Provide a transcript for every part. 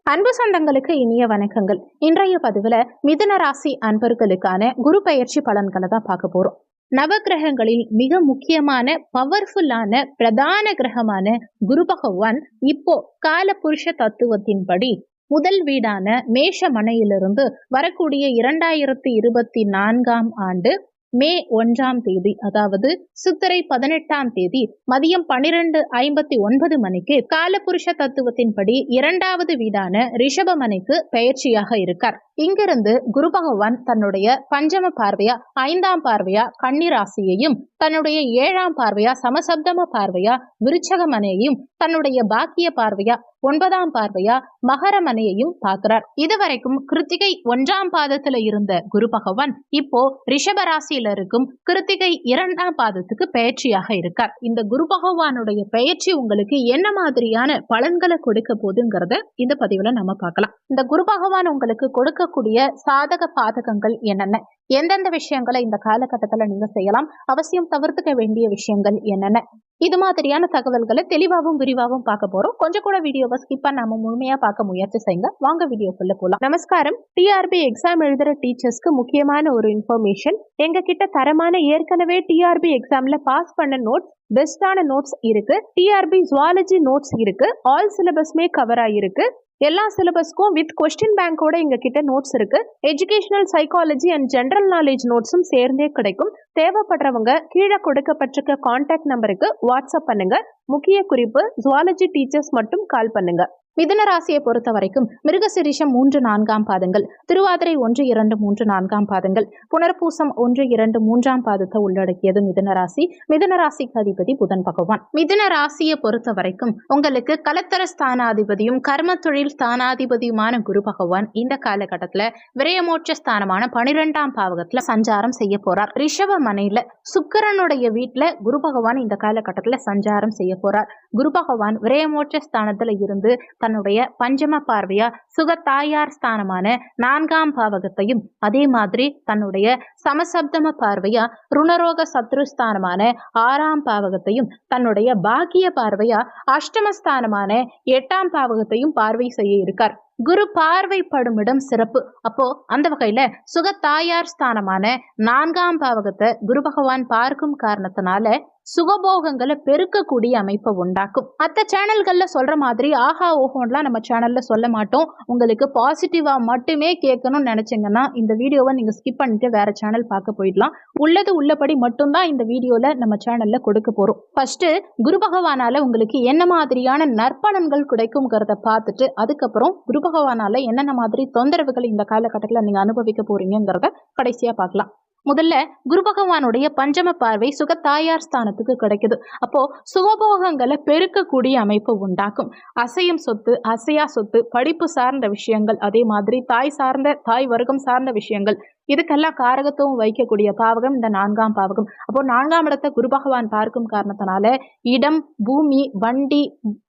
அன்பு சொந்தங்களுக்கு இனிய வணக்கங்கள். இன்றைய பதிவுல மிதுன ராசி அன்பர்களுக்கான குரு பெயர்ச்சி பலன்களை தான் பார்க்க போறோம். நவகிரகங்களில் மிக முக்கியமான பவர்ஃபுல்லான பிரதான கிரகமான குரு பகவான் இப்போ காலபுருஷ தத்துவத்தின்படி முதல் வீடான மேஷ மனையிலிருந்து வரக்கூடிய 2024 ஆண்டு மே 1 அதாவது சித்திரை 18 மதியம் 12:59 மணிக்கு காலபுருஷ தத்துவத்தின்படி 2வது வீடான ரிஷப மனைக்கு பெயர்ச்சியாக இருக்கார். இங்கிருந்து குரு பகவான் தன்னுடைய பஞ்சம பார்வையா 5ஆம் பார்வையா கன்னி ராசியையும் தன்னுடைய 7ஆம் பார்வையா சமசப்தம பார்வையா விருச்சக மனையையும் தன்னுடைய பாக்கிய பார்வையா 9ஆம் பார்வையா மகர மனையையும் பார்க்கிறார். இதுவரைக்கும் கிருத்திகை 1ஆம் பாதத்துல இருந்த குரு பகவான் இப்போ ரிஷப ராசியில இருக்கும் கிருத்திகை 2ஆம் பாதத்துக்கு பெயர்ச்சியாக இருக்கார். இந்த குரு பகவானுடைய பெயர்ச்சி உங்களுக்கு என்ன மாதிரியான பலன்களை கொடுக்க போகுதுங்கிறத இந்த பதிவுல நம்ம பார்க்கலாம். இந்த குரு பகவான் உங்களுக்கு கொடுக்கக்கூடிய சாதக பாதகங்கள் என்னென்ன, எந்தெந்த விஷயங்களை இந்த காலகட்டத்துல நீங்க செய்யலாம், அவசியம் தவிர்த்துக்க வேண்டிய விஷயங்கள் என்னென்ன, இது மாதிரியான தகவல்களை தெளிவாகவும் விரிவாகவும் பார்க்க போறோம். கொஞ்சம் கூட வீடியோவை ஸ்கிப் பண்ணாம முழுமையா பார்க்க முயற்சி செய்யுங்க. வாங்க வீடியோக்குள்ள போலாம். நமஸ்காரம். டிஆர்பி எக்ஸாம் எழுதுற டீச்சர்ஸ்க்கு முக்கியமான ஒரு இன்ஃபர்மேஷன். எங்க கிட்ட தரமான ஏற்கனவே டிஆர்பி எக்ஸாம்ல பாஸ் பண்ண நோட்ஸ், பெஸ்டான நோட்ஸ் இருக்கு. டிஆர்பி ஜுவாலஜி நோட்ஸ் இருக்கு. ஆல் சிலபஸ்மே கவர் ஆயிருக்கு. எல்லா சிலபஸ்க்கும் வித் கொஸ்டின் பேங்கோட எங்க கிட்ட நோட்ஸ் இருக்கு. Educational psychology and general knowledge நோட்ஸும் சேர்ந்தே கிடைக்கும். தேவைப்படுறவங்க கீழே கொடுக்கப்பட்டிருக்க கான்டாக்ட் நம்பருக்கு வாட்ஸ்அப் பண்ணுங்க. முக்கிய குறிப்பு, ஜுவாலஜி டீச்சர்ஸ் மட்டும் கால் பண்ணுங்க. மிதுன ராசியை பொறுத்த வரைக்கும் மிருகசிரிஷம் 3-4 பாதங்கள், திருவாதிரை 1-2-3-4 பாதங்கள், புனர்பூசம் 1-2-3 பாதத்தை உள்ளடக்கியது மிதுன ராசி. மிதுன ராசிக்கு அதிபதி புதன் பகவான். மிதுன ராசியை பொறுத்த வரைக்கும் உங்களுக்கு கலத்தர ஸ்தானாதிபதியும் கர்ம தொழில் ஸ்தானாதிபதியுமான குரு பகவான் இந்த காலகட்டத்துல விரயமோட்ச ஸ்தானமான 12ஆம் பாவகத்துல சஞ்சாரம் செய்ய போறார். ரிஷப மனையில சுக்கிரனுடைய வீட்டுல குரு பகவான் இந்த காலகட்டத்துல சஞ்சாரம் செய்ய போறார். குரு பகவான் விரயமோட்ச ஸ்தானத்துல இருந்து தன்னுடைய பஞ்சம பார்வையா சுகத்தாயார் ஸ்தானமான 4ஆம் பாவகத்தையும் அதே மாதிரி தன்னுடைய சமசப்தம பார்வையா ருணரோக சத்ருஸ்தானமான 6ஆம் பாவகத்தையும் தன்னுடைய பாக்கிய பார்வையா அஷ்டமஸ்தானமான 8ஆம் பாவகத்தையும் பார்வை செய்ய இருக்கார். குரு பார்வைப்படும் இடம் சிறப்பு. அப்போ அந்த வகையில சுகத்தாயார் ஸ்தானமான 4ஆம் பாவகத்தை குரு பகவான் பார்க்கும் காரணத்தினால சுகபோகங்களை பெருக்கக்கூடிய அமைப்பை உண்டாக்கும். மற்ற சேனல்கள்ல சொல்ற மாதிரி ஆஹா ஓஹோன்லாம் நம்ம சேனல்ல சொல்ல மாட்டோம். உங்களுக்கு பாசிட்டிவா மட்டுமே கேட்கணும்னு நினைச்சீங்கன்னா இந்த வீடியோவை நீங்க ஸ்கிப் பண்ணிட்டு வேற சேனல் பார்க்க போயிடலாம். உள்ளது உள்ளபடி மட்டும்தான் இந்த வீடியோல நம்ம சேனல்ல கொடுக்க போறோம். ஃபர்ஸ்ட் குரு பகவானால உங்களுக்கு என்ன மாதிரியான நற்பலன்கள் கிடைக்கும்ங்கிறத பார்த்துட்டு அதுக்கப்புறம் குரு பகவானால என்னென்ன மாதிரி தொந்தரவுகள் இந்த காலகட்டத்தில் நீங்க அனுபவிக்க போறீங்கிறத கடைசியா பார்க்கலாம். முதல்ல குரு பகவானுடைய பஞ்சம பார்வை சுகத்தாயார் ஸ்தானத்துக்கு கிடைக்குது. அப்போ சுகபோகங்களை பெருக்கக்கூடிய அமைப்பு உண்டாக்கும். அசையும் சொத்து, அசையா சொத்து, படிப்பு சார்ந்த விஷயங்கள், அதே மாதிரி தாய் வர்க்கம் சார்ந்த விஷயங்கள், இதுக்கெல்லாம் காரகத்துவம் வைக்கக்கூடிய பாவகம் இந்த 4ஆம் பாவகம். அப்போ 4ஆம் இடத்தை குரு பகவான் பார்க்கும் காரணத்தினால இடம், பூமி, வண்டி,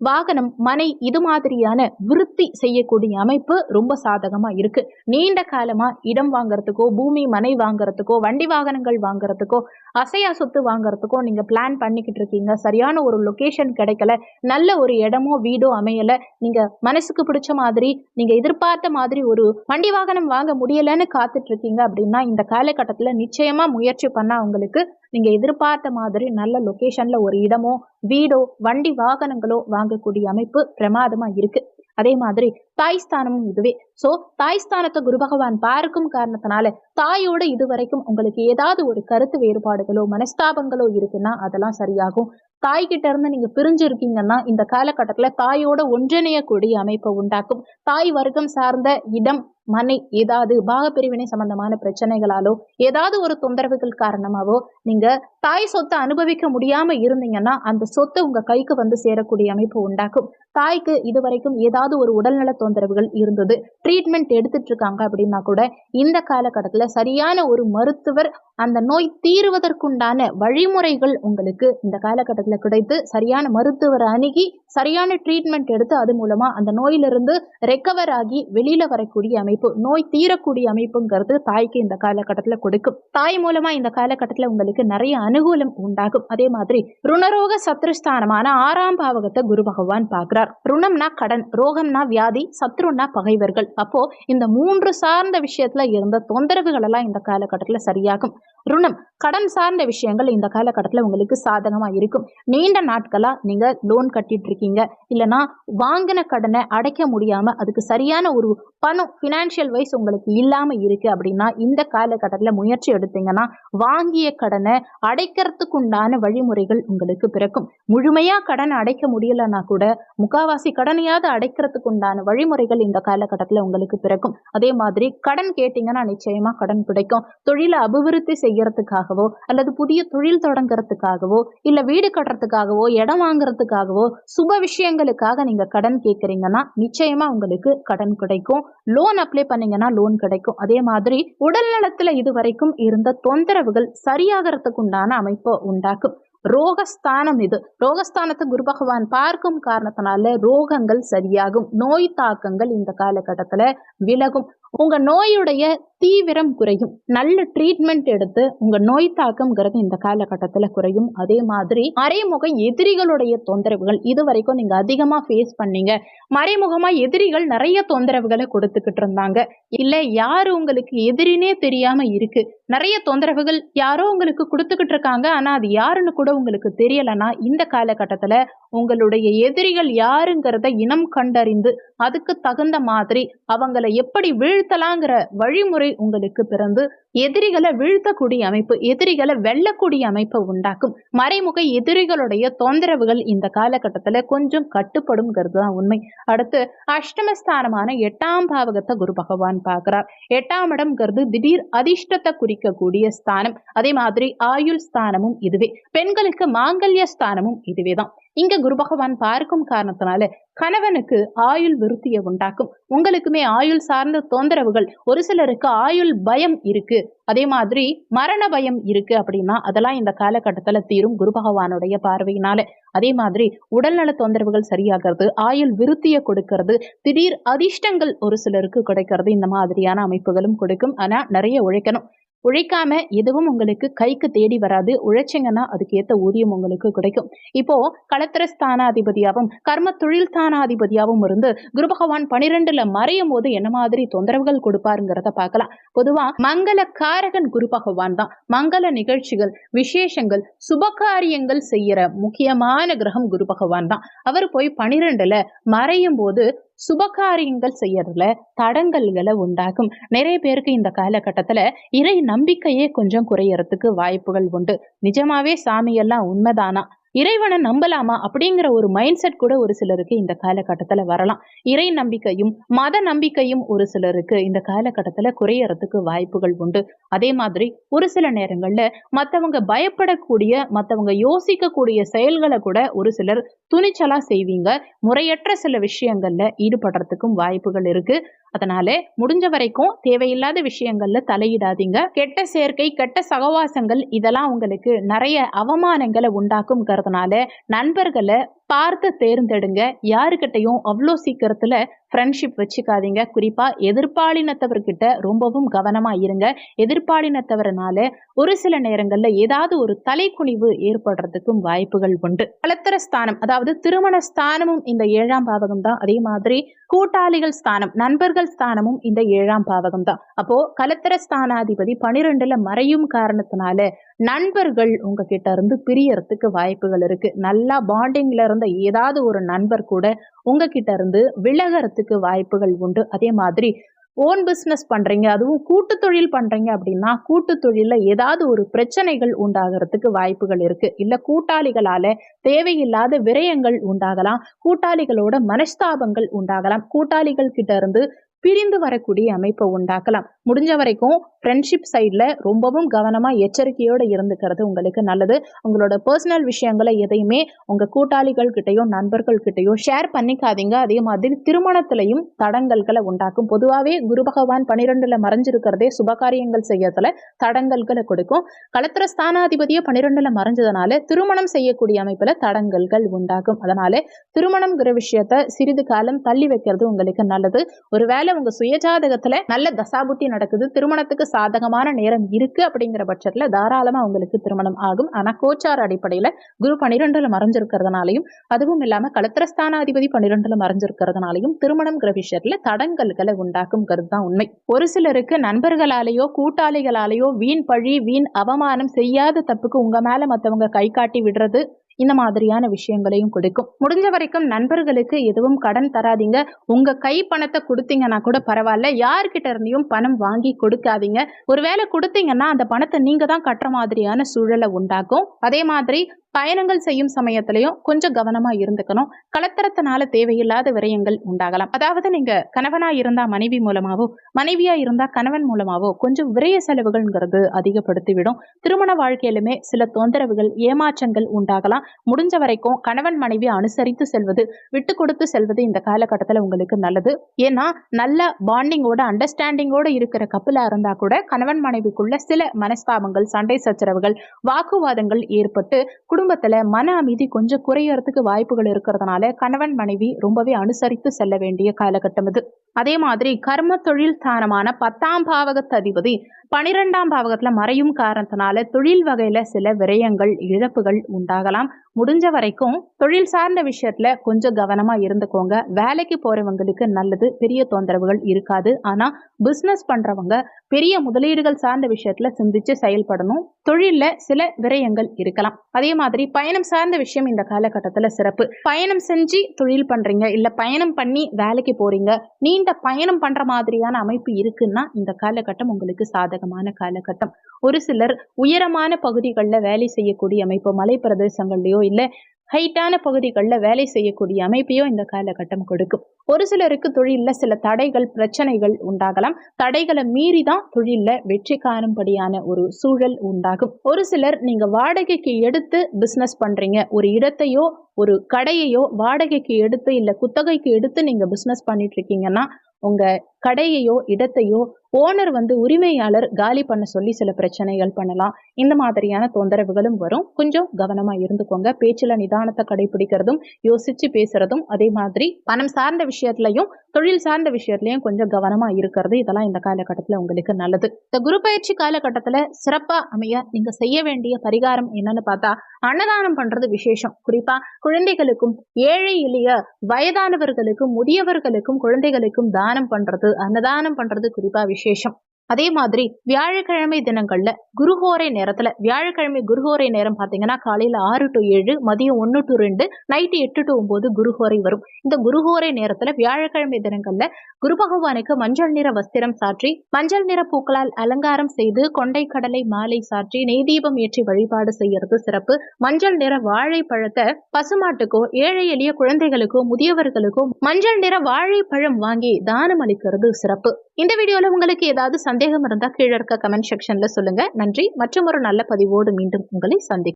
வாகனம், மனை இது மாதிரியான விருத்தி செய்யக்கூடிய அமைப்பு ரொம்ப சாதகமா இருக்கு. நீண்ட காலமா இடம் வாங்கறதுக்கோ, பூமி மனை வாங்கறதுக்கோ, வண்டி வாகனங்கள் வாங்கறதுக்கோ, அசையா சொத்து வாங்கறதுக்கோ நீங்க பிளான் பண்ணிக்கிட்டு இருக்கீங்க. சரியான ஒரு லொகேஷன் கிடைக்கல, நல்ல ஒரு இடமோ வீடோ அமையல, நீங்க மனசுக்கு பிடிச்ச மாதிரி நீங்க எதிர்பார்த்த மாதிரி ஒரு வண்டி வாகனம் வாங்க முடியலன்னு காத்துட்டு இருக்கீங்க அப்படின்னா இந்த காலகட்டத்துல நிச்சயமா முயற்சி பண்ணா உங்களுக்கு நீங்க எதிர்பார்த்த மாதிரி நல்ல லொகேஷன்ல ஒரு இடமோ வீடோ வண்டி வாகனங்களோ வாங்கக்கூடிய அமைப்பு பிரமாதமா இருக்கு. அதே மாதிரி தாய் ஸ்தானமும் இதுவே. சோ தாய் ஸ்தானத்தை குரு பகவான் பார்க்கும் காரணத்தினால தாயோட இதுவரைக்கும் உங்களுக்கு ஏதாவது ஒரு கருத்து வேறுபாடுகளோ மனஸ்தாபங்களோ இருக்குன்னா அதெல்லாம் சரியாகும். தாய்கிட்ட இருந்து நீங்க பிரிஞ்சு இருக்கீங்கன்னா இந்த காலகட்டத்துல தாயோட ஒன்றிணையக்கூடிய அமைப்பை உண்டாக்கும். தாய் வர்க்கம் சார்ந்த இடம், மனை, ஏதாவது பாகப்பிரிவினை சம்பந்தமான பிரச்சனைகளாலோ ஏதாவது ஒரு தொந்தரவுகள் காரணமாவோ நீங்க தாய் சொத்தை அனுபவிக்க முடியாம இருந்தீங்கன்னா அந்த சொத்து உங்க கைக்கு வந்து சேரக்கூடிய அமைப்பு உண்டாக்கும். தாய்க்கு இதுவரைக்கும் ஏதாவது ஒரு உடல்நல தொந்தரவுகள் இருந்தது, ட்ரீட்மெண்ட் எடுத்துட்டு இருக்காங்க அப்படின்னா கூட இந்த காலகட்டத்துல சரியான ஒரு மருத்துவர் அந்த நோய் தீர்வதற்குண்டான வழிமுறைகள் உங்களுக்கு இந்த காலகட்டத்துல கிடைத்து சரியான மருத்துவரை அணுகி சரியான ட்ரீட்மெண்ட் எடுத்து அது மூலமா அந்த நோயிலிருந்து ரெக்கவர் ஆகி வெளியில வரக்கூடிய அமைப்பு அமைப்பு, நோய் தீரக்கூடிய அமைப்புங்கிறது தாய்க்கு இந்த காலகட்டத்தில் கொடுக்கும். தாய் மூலமா இந்த காலகட்டத்தில் உங்களுக்கு நிறைய அனுகூலம் உண்டாகும். அதே மாதிரி ருணரோக சத்ருஸ்தானமான 6ஆம் பாவகத்தை குரு பகவான் பார்க்கிறார். ருணம்னா கடன், ரோகம்னா வியாதி, சத்ருன்னா பகைவர்கள். அப்போ இந்த 3 சார்ந்த விஷயத்துல இருந்த தொந்தரவுகள் எல்லாம் இந்த காலகட்டத்தில் சரியாகும். ருணம், கடன் சார்ந்த விஷயங்கள் இந்த காலகட்டத்தில் உங்களுக்கு சாதகமா இருக்கும். நீண்ட நாட்களா நீங்க லோன் கட்டிட்டு இருக்கீங்க, இல்லைன்னா வாங்கின கடனை அடைக்க முடியாம அதுக்கு சரியான ஒரு பணம் ஃபினான்ஷியல் வைஸ் உங்களுக்கு இல்லாம இருக்கு அப்படின்னா இந்த காலகட்டத்தில் முயற்சி எடுத்தீங்கன்னா வாங்கிய கடனை அடைக்கிறதுக்கு உண்டான வழிமுறைகள் உங்களுக்கு பிறக்கும். முழுமையா கடனை அடைக்க முடியலன்னா கூட முக்காவாசி கடனையாவது அடைக்கிறதுக்கு உண்டான வழிமுறைகள் இந்த காலகட்டத்தில் உங்களுக்கு பிறக்கும். அதே மாதிரி கடன் கேட்டீங்கன்னா நிச்சயமா கடன் கிடைக்கும். தொழிலை அபிவிருத்தி செய்யறதுக்காகவோ அல்லது புதிய தொழில் தொடங்குறதுக்காகவோ இல்ல வீடு கட்டுறதுக்காகவோ இடம் வாங்குறதுக்காகவோ சுப விஷயங்களுக்காக நீங்க கடன் கேட்கறீங்கன்னா நிச்சயமா உங்களுக்கு கடன் கிடைக்கும். லோன் அப்ளை பண்ணீங்கன்னா லோன் கிடைக்கும். அதே மாதிரி உடல் நலத்துல இதுவரைக்கும் இருந்த தொந்தரவுகள் சரியாகிறதுக்கு உண்டான அமைப்பை உண்டாக்கும். ரோகஸ்தானம், இது ரோகஸ்தானத்தை குரு பகவான் பார்க்கும் காரணத்தினால ரோகங்கள் சரியாகும். நோய் தாக்கங்கள் இந்த காலகட்டத்துல விலகும். உங்க நோயுடைய தீவிரம் குறையும். நல்ல ட்ரீட்மெண்ட் எடுத்து உங்க நோய் தாக்கம்ங்கிறது இந்த காலகட்டத்தில் குறையும். அதே மாதிரி மறைமுக எதிரிகளுடைய தொந்தரவுகள் இதுவரைக்கும் நீங்க அதிகமா ஃபேஸ் பண்ணீங்க. மறைமுகமா எதிரிகள் நிறைய தொந்தரவுகளை கொடுத்துக்கிட்டு இருந்தாங்க, இல்ல யாரு உங்களுக்கு எதிரினே தெரியாம இருக்கு, நிறைய தொந்தரவுகள் யாரோ உங்களுக்கு கொடுத்துக்கிட்டு இருக்காங்க, ஆனா அது யாருன்னு கூட உங்களுக்கு தெரியலன்னா இந்த காலகட்டத்துல உங்களுடைய எதிரிகள் யாருங்கிறத இனம் கண்டறிந்து அதுக்கு தகுந்த மாதிரி அவங்களை எப்படி வீழ்த்தலாங்கிற வழிமுறை உங்களுக்கு பிறந்து எதிரிகளை வீழ்த்தக்கூடிய அமைப்பு, எதிரிகளை வெல்லக்கூடிய அமைப்பை உண்டாக்கும். மறைமுக எதிரிகளுடைய தொந்தரவுகள் இந்த காலகட்டத்தில் கொஞ்சம் கட்டுப்படும்ங்கிறது தான் உண்மை. அடுத்து அஷ்டமஸ்தானமான 8ஆம் பாவகத்தை குரு பகவான் பார்க்கிறார். 8ஆம் இடம்ங்கிறது திடீர் அதிர்ஷ்டத்தை குறிக்கக்கூடிய ஸ்தானம். அதே மாதிரி ஆயுள் ஸ்தானமும் இதுவே. பெண்களுக்கு மாங்கல்ய ஸ்தானமும் இதுவே தான். இங்க குரு பகவான் பார்க்கும் காரணத்தினால கணவனுக்கு ஆயுள் விருத்தியை உண்டாக்கும். உங்களுக்குமே ஆயுள் சார்ந்த தொந்தரவுகள், ஒரு சிலருக்கு ஆயுள் பயம் இருக்கு, அதே மாதிரி மரண பயம் இருக்கு அப்படின்னா அதெல்லாம் இந்த காலகட்டத்துல தீரும் குரு பகவானுடைய பார்வையினால. அதே மாதிரி உடல்நல தொந்தரவுகள் சரியாகிறது, ஆயுள் விருத்தியை கொடுக்கிறது, திடீர் அதிர்ஷ்டங்கள் ஒரு சிலருக்கு கிடைக்கிறது, இந்த மாதிரியான அமைப்புகளும் கொடுக்கும். ஆனா நிறைய உழைக்கணும். உழைக்காம எதுவும் உங்களுக்கு கைக்கு தேடி வராது. உழைச்சிங்கன்னா அதுக்கு ஏற்ற ஊதியம் உங்களுக்கு கிடைக்கும். இப்போ களத்திர ஸ்தானாதிபதியாகவும் கர்ம தொழில் ஸ்தானாதிபதியாகவும் இருந்து குரு பகவான் 12ல மறையும் போது என்ன மாதிரி தொந்தரவுகள் கொடுப்பாருங்கிறத பார்க்கலாம். பொதுவா மங்கள காரகன் குரு பகவான் தான். மங்கள நிகழ்ச்சிகள், விசேஷங்கள், சுபகாரியங்கள் செய்யற முக்கியமான கிரகம் குரு பகவான் தான். அவர் போய் 12ல மறையும் போது சுபகாரியங்கள் செய்யறதுல தடங்கல்களை உண்டாகும். நிறைய பேருக்கு இந்த காலகட்டத்துல இறை நம்பிக்கையே கொஞ்சம் குறையறதுக்கு வாய்ப்புகள் உண்டு. நிஜமாவே சாமி எல்லாம் உண்மைதானா, இறைவனை நம்பலாமா அப்படிங்கிற ஒரு மைண்ட் செட் கூட ஒரு சிலருக்கு இந்த காலகட்டத்துல வரலாம். இறை நம்பிக்கையும் மத நம்பிக்கையும் ஒரு சிலருக்கு இந்த காலகட்டத்துல குறையறதுக்கு வாய்ப்புகள் உண்டு. அதே மாதிரி ஒரு சில நேரங்கள்ல மத்தவங்க பயப்படக்கூடிய, மத்தவங்க யோசிக்கக்கூடிய செயல்களை கூட ஒரு சிலர் துணிச்சலா செய்வீங்க. முறையற்ற சில விஷயங்கள்ல ஈடுபடுறதுக்கும் வாய்ப்புகள் இருக்கு. அதனால முடிஞ்ச வரைக்கும் தேவையில்லாத விஷயங்கள்ல தலையிடாதீங்க. கெட்ட சேர்க்கை, கெட்ட சகவாசங்கள் இதெல்லாம் உங்களுக்கு நிறைய அவமானங்களை உண்டாக்கும்ங்கிறதுனால நண்பர்களை பார்த்து தேர்ந்தெடுங்க. யாருக்கிட்டையும் அவ்வளோ சீக்கிரத்துல ஃப்ரெண்ட்ஷிப் வச்சுக்காதீங்க. குறிப்பா எதிர்பாலினத்தவர்கிட்ட ரொம்பவும் கவனமா இருங்க. எதிர்பாலினத்தவரனால ஒரு சில நேரங்கள்ல ஏதாவது ஒரு தலைக்குனிவு ஏற்படுறதுக்கும் வாய்ப்புகள் உண்டு. களத்திர ஸ்தானம், அதாவது திருமண ஸ்தானமும் இந்த 7ஆம் பாவகம் தான். அதே மாதிரி கூட்டாளிகள் ஸ்தானம், நண்பர்கள் ஸ்தானமும் இந்த 7ஆம் பாவகம் தான். அப்போ களத்திர ஸ்தானாதிபதி 12ல மறையும் காரணத்தினால நண்பர்கள் உங்ககிட்ட இருந்து பிரியறதுக்கு வாய்ப்புகள் இருக்கு. நல்லா பாண்டிங்ல இருந்த ஏதாவது ஒரு நண்பர் கூட உங்ககிட்ட இருந்து விலகறதுக்கு வாய்ப்புகள் உண்டு. அதே மாதிரி ஓன் பிஸ்னஸ் பண்றீங்க, அதுவும் கூட்டு தொழில் பண்றீங்க அப்படின்னா கூட்டு தொழில ஏதாவது ஒரு பிரச்சனைகள் உண்டாகிறதுக்கு வாய்ப்புகள் இருக்கு. இல்ல கூட்டாளிகளால தேவையில்லாத விரயங்கள் உண்டாகலாம், கூட்டாளிகளோட மனஸ்தாபங்கள் உண்டாகலாம், கூட்டாளிகள் கிட்ட இருந்து பிரிந்து வரக்கூடிய அமைப்பை உண்டாக்கலாம். முடிஞ்ச வரைக்கும் ஃப்ரெண்ட்ஷிப் சைடில் ரொம்பவும் கவனமாக எச்சரிக்கையோடு இருந்துக்கிறது உங்களுக்கு நல்லது. உங்களோட பர்சனல் விஷயங்களை எதையுமே உங்கள் கூட்டாளிகள் கிட்டையோ நண்பர்கள் கிட்டையோ ஷேர் பண்ணிக்காதீங்க. அதே மாதிரி திருமணத்திலையும் தடங்கல்களை உண்டாக்கும். பொதுவாகவே குரு பகவான் 12ல மறைஞ்சிருக்கிறதே சுபகாரியங்கள் செய்யறதுல தடங்கல்களை கொடுக்கும். களத்திர ஸ்தானாதிபதியை 12ல மறைஞ்சதுனால திருமணம் செய்யக்கூடிய அமைப்பில் தடங்கல்கள் உண்டாகும். அதனால திருமணம்ங்கிற விஷயத்த சிறிது காலம் தள்ளி வைக்கிறது உங்களுக்கு நல்லது. ஒருவேளை உங்க சுயஜாதகத்துல நல்ல தசாபுத்தி நடக்குது, திருமணத்துக்கு சாதகமான நேரம் இருக்கு அப்படிங்கிற பட்சத்துல தாராளமா உங்களுக்கு திருமணம் ஆகும். ஆனா கோச்சார அடிப்படையில குரு 12ல மறைஞ்சிருக்கிறதுனாலையும், அதுவும் இல்லாம களத்திரஸ்தானாதிபதி 12ல மறைஞ்சிருக்கிறதுனாலையும் திருமணம்ங்கிற விஷயத்துல தடங்கல்களை உண்டாக்கும்ங்கிறது தான் உண்மை. ஒரு சிலருக்கு நண்பர்களாலேயோ கூட்டாளிகளாலேயோ வீண் பழி, வீண் அவமானம், செய்யாத தப்புக்கு உங்க மேல மத்தவங்க கை காட்டி விடுறது, இந்த மாதிரியான விஷயங்களையும் கொடுக்கும். முடிஞ்ச வரைக்கும் நண்பர்களுக்கு எதுவும் கடன் தராதீங்க. உங்க கை பணத்தை கொடுத்தீங்கன்னா கூட பரவாயில்ல, யார்கிட்ட இருந்தையும் பணம் வாங்கி கொடுக்காதீங்க. ஒருவேளை கொடுத்தீங்கன்னா அந்த பணத்தை நீங்க தான் கட்டுற மாதிரியான சூழலை உண்டாக்கும். அதே மாதிரி பயணங்கள் செய்யும் சமயத்திலையும் கொஞ்சம் கவனமா இருந்துக்கணும். கலத்தரத்தினால தேவையில்லாத விரயங்கள் உண்டாகலாம். அதாவது நீங்க கணவனா இருந்தா மனைவி மூலமாவோ, மனைவியா இருந்தா கணவன் மூலமாவோ கொஞ்சம் விரய செலவுகள்ங்கிறது அதிகப்படுத்திவிடும். திருமண வாழ்க்கையிலுமே சில தொந்தரவுகள், ஏமாற்றங்கள் உண்டாகலாம். முடிஞ்ச வரைக்கும் கணவன் மனைவி அனுசரித்து செல்வது, விட்டு கொடுத்து செல்வது இந்த காலகட்டத்தில் உங்களுக்கு நல்லது. ஏன்னா நல்ல பாண்டிங்கோட, அண்டர்ஸ்டாண்டிங்கோட இருக்கிற கப்பலா இருந்தா கூட கணவன் மனைவிக்குள்ள சில மனஸ்தாபங்கள், சண்டை சச்சரவுகள், வாக்குவாதங்கள் ஏற்பட்டு குடும்பத்துல மன அமைதி கொஞ்சம் குறையறதுக்கு வாய்ப்புகள் இருக்கிறதுனால கணவன் மனைவி ரொம்பவே அனுசரித்து செல்ல வேண்டிய காலகட்டம் இது. அதே மாதிரி கர்ம தொழில் ஸ்தானமான 10ஆம் பாவகத்து அதிபதி 12ஆம் பாவகத்துல மறையும் காரணத்தினால தொழில் வகையில சில விரயங்கள், இழப்புகள் உண்டாகலாம். முடிஞ்ச வரைக்கும் தொழில் சார்ந்த விஷயத்துல கொஞ்சம் கவனமா இருந்துக்கோங்க. வேலைக்கு போறவங்களுக்கு நல்லது, பெரிய தொந்தரவுகள் இருக்காது. ஆனா பிசினஸ் பண்றவங்க பெரிய முதலீடுகள் சார்ந்த விஷயத்துல சிந்திச்சு செயல்படணும். தொழில்ல சில விரயங்கள் இருக்கலாம். அதே மாதிரி பயணம் சார்ந்த விஷயம் இந்த காலகட்டத்துல சிறப்பு. பயணம் செஞ்சு தொழில் பண்றீங்க, இல்ல பயணம் பண்ணி வேலைக்கு போறீங்க, நீண்ட பயணம் பண்ற மாதிரியான அமைப்பு இருக்குன்னா இந்த காலகட்டம் உங்களுக்கு சாதகமான காலகட்டம். ஒரு சிலர் உயரமான பகுதிகளில் வேலை செய்யக்கூடிய அமைப்பு, மலை பிரதேசங்கள்லயோ இல்ல ஹைட்டான பகுதிகளில் வேலை செய்யக்கூடிய அமைப்பையோ இந்த காலகட்டம் கொடுக்கும். ஒரு சிலருக்கு தொழில்ல சில தடைகள், பிரச்சனைகள் உண்டாகலாம். தடைகளை மீறி தான் தொழில்ல வெற்றி காணும்படியான ஒரு சூழல் உண்டாகும். ஒரு சிலர் நீங்க வாடகைக்கு எடுத்து பிசினஸ் பண்றீங்க, ஒரு இடத்தையோ ஒரு கடையையோ வாடகைக்கு எடுத்து இல்ல குத்தகைக்கு எடுத்து நீங்க பிசினஸ் பண்ணிட்டு இருக்கீங்கன்னா உங்க கடையையோ இடத்தையோ ஓனர் உரிமையாளர் காலி பண்ண சொல்லி சில பிரச்சனைகள் பண்ணலாம். இந்த மாதிரியான தொந்தரவுகளும் வரும். கொஞ்சம் கவனமா இருந்துக்கோங்க. பேச்சுல நிதானத்தை கடைபிடிக்கிறதும், யோசிச்சு பேசுறதும், அதே மாதிரி பணம் சார்ந்த விஷயத்திலையும் தொழில் சார்ந்த விஷயத்திலையும் கொஞ்சம் கவனமா இருக்கிறது, இதெல்லாம் இந்த காலகட்டத்தில் உங்களுக்கு நல்லது. இந்த குரு பயிற்சி காலகட்டத்தில் சிறப்பா அமைய நீங்க செய்ய வேண்டிய பரிகாரம் என்னன்னு பார்த்தா, அன்னதானம் பண்றது விசேஷம். குறிப்பா குழந்தைகளுக்கும், ஏழை எளிய வயதானவர்களுக்கும், முதியவர்களுக்கும், குழந்தைகளுக்கும் தானம் பண்றது, அன்னதானம் பண்றது குறிப்பா விசேஷம். அதே மாதிரி வியாழக்கிழமை தினங்கள்ல குருஹோரை நேரத்துல, வியாழக்கிழமை குருஹோரை நேரம் பாத்தீங்கன்னா காலையில 6 to 7, மதியம் 1 to 2, நைட்டு 8 to 9 குருஹோரை வரும். இந்த குருஹோரை நேரத்துல வியாழக்கிழமை தினங்கள்ல குரு பகவானுக்கு மஞ்சள் நிற வஸ்திரம் சாற்றி, மஞ்சள் நிற பூக்களால் அலங்காரம் செய்து, கொண்டை கடலை மாலை சாற்றி, நெய் தீபம் ஏற்றி வழிபாடு செய்யறது சிறப்பு. மஞ்சள் நிற வாழைப்பழத்தை பசுமாட்டுக்கோ, ஏழை எளிய குழந்தைகளுக்கோ, முதியவர்களுக்கோ மஞ்சள் நிற வாழைப்பழம் வாங்கி தானம் அளிக்கிறது சிறப்பு. இந்த வீடியோல உங்களுக்கு ஏதாவது சந்தேகம் இருந்தா கீழே இருக்க கமெண்ட் செக்ஷன்ல சொல்லுங்க. நன்றி. மற்றும் ஒரு நல்ல பதிவோடு மீண்டும் உங்களை சந்திக்கிறேன்.